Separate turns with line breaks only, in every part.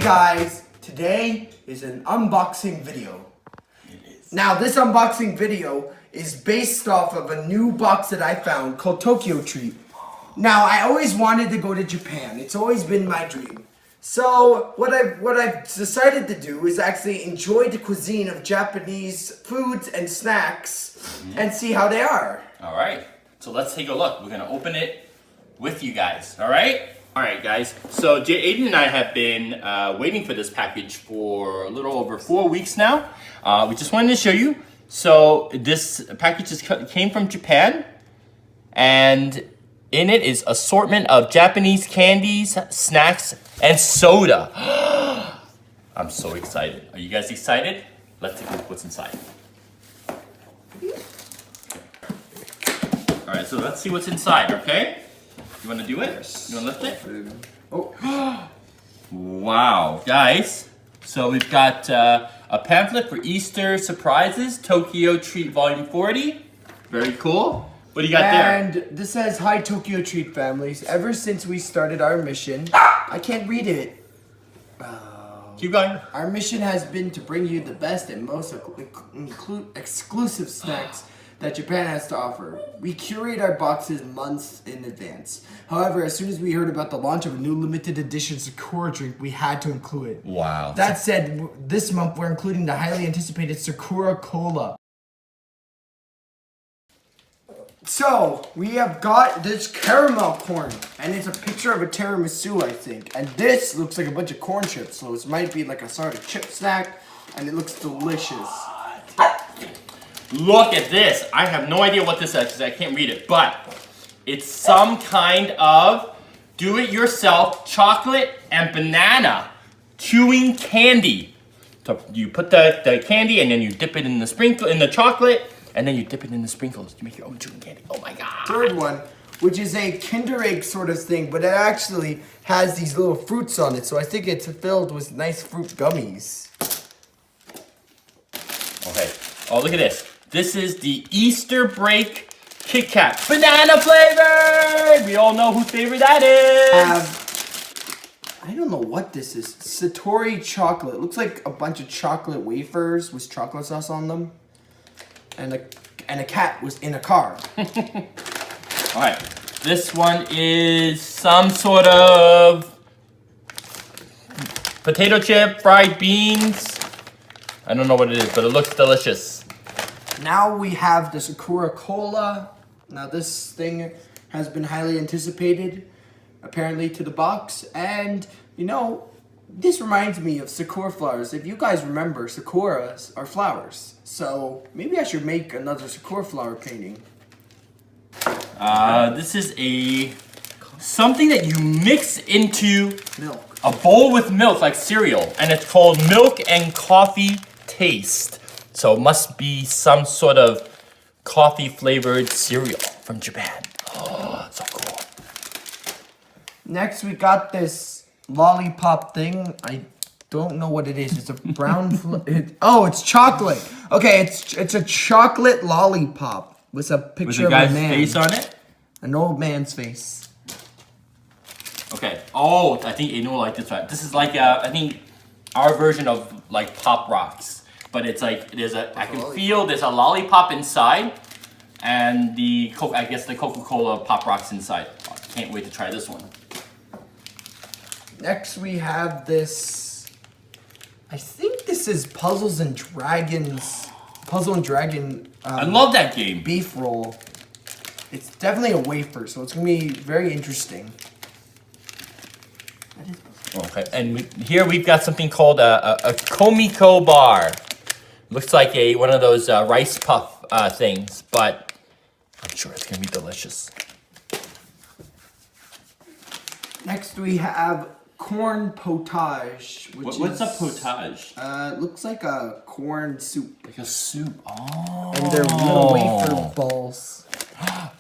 guys, today is an unboxing video. Now this unboxing video is based off of a new box that I found called Tokyo Treat. Now I always wanted to go to Japan. It's always been my dream. So what I've decided to do is actually enjoy the cuisine of Japanese foods and snacks and see how they are.
All right, so let's take a look. We're gonna open it with you guys, all right? All right, guys, so Aiden and I have been waiting for this package for a little over 4 weeks now. We just wanted to show you. So this package came from Japan, and in it is assortment of Japanese candies, snacks, and soda. I'm so excited. Are you guys excited? Let's take a look what's inside. All right, so let's see what's inside, okay? You wanna do it? You wanna lift it? Oh. Wow, guys. So we've got a pamphlet for Easter surprises, Tokyo Treat Volume 40. Very cool. What do you got there?
And this says, "Hi Tokyo Treat families. Ever since we started our mission," I can't read it.
Keep going.
"Our mission has been to bring you the best and most exclusive snacks that Japan has to offer. We curate our boxes months in advance. However, as soon as we heard about the launch of a new limited edition Sakura drink, we had to include it."
Wow.
That said, this month we're including the highly anticipated Sakura Cola. So, we have got this caramel corn, and it's a picture of a tiramisu, I think. And this looks like a bunch of corn chips, so it might be like a sort of chip snack, and it looks delicious.
Look at this. I have no idea what this is because I can't read it, but it's some kind of do-it-yourself chocolate and banana chewing candy. So you put the candy and then you dip it in the chocolate, and then you dip it in the sprinkles to make your own chewing candy. Oh my god.
Third one, which is a Kinder Egg sort of thing, but it actually has these little fruits on it, so I think it's filled with nice fruit gummies.
Okay. Oh, look at this. This is the Easter break KitKat banana flavored. We all know whose favorite that is.
I don't know what this is. Satori chocolate. It looks like a bunch of chocolate wafers with chocolate sauce on them. And a cat was in a car.
All right, this one is some sort of potato chip, fried beans. I don't know what it is, but it looks delicious.
Now we have the Sakura Cola. Now this thing has been highly anticipated, apparently, to the box. And, you know, this reminds me of sakura flowers. If you guys remember, sakuras are flowers. So maybe I should make another sakura flower painting.
This is something that you mix into
milk.
A bowl with milk, like cereal, and it's called Milk and Coffee Taste. So it must be some sort of coffee flavored cereal from Japan. Oh, so cool.
Next we got this Lollipop thing. I don't know what it is. It's a brown oh, it's chocolate. Okay, it's a chocolate lollipop with a picture of a man.
Face on it?
An old man's face.
Okay. Oh, I think Aiden will like this one. This is like I think our version of like Pop Rocks. But it's like I can feel there's a lollipop inside, and I guess the Coca-Cola Pop Rocks inside. Oh, I can't wait to try this one.
Next we have this, I think this is Puzzle and Dragon.
I love that game.
Beef roll. It's definitely a wafer, so it's gonna be very interesting.
Okay, and here we've got something called a Kumiko Bar. Looks like one of those rice puff things, but I'm sure it's gonna be delicious.
Next we have corn potage.
What's a potage?
It looks like a corn soup.
Like a soup. Oh.
And they're little wafer balls.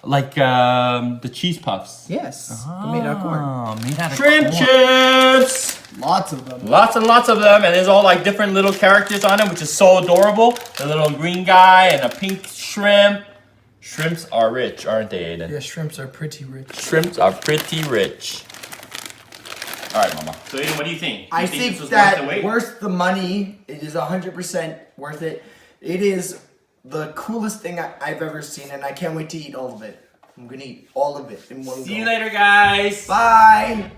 Like the cheese puffs.
Yes. Made out of corn.
Made out of shrimp chips.
Lots of them.
Lots and lots of them, and there's all like different little characters on them, which is so adorable. The little green guy and a pink shrimp. Shrimps are rich, aren't they, Aiden?
Yeah, shrimps are pretty rich.
Shrimps are pretty rich. All right, Mama. So Aiden, what do you think?
I
think
think
this was
that
worth the wait?
worth the money. It is 100% worth it. It is the coolest thing I've ever seen, and I can't wait to eat all of it. I'm gonna eat all of it in one go.
See you later, guys.
Bye.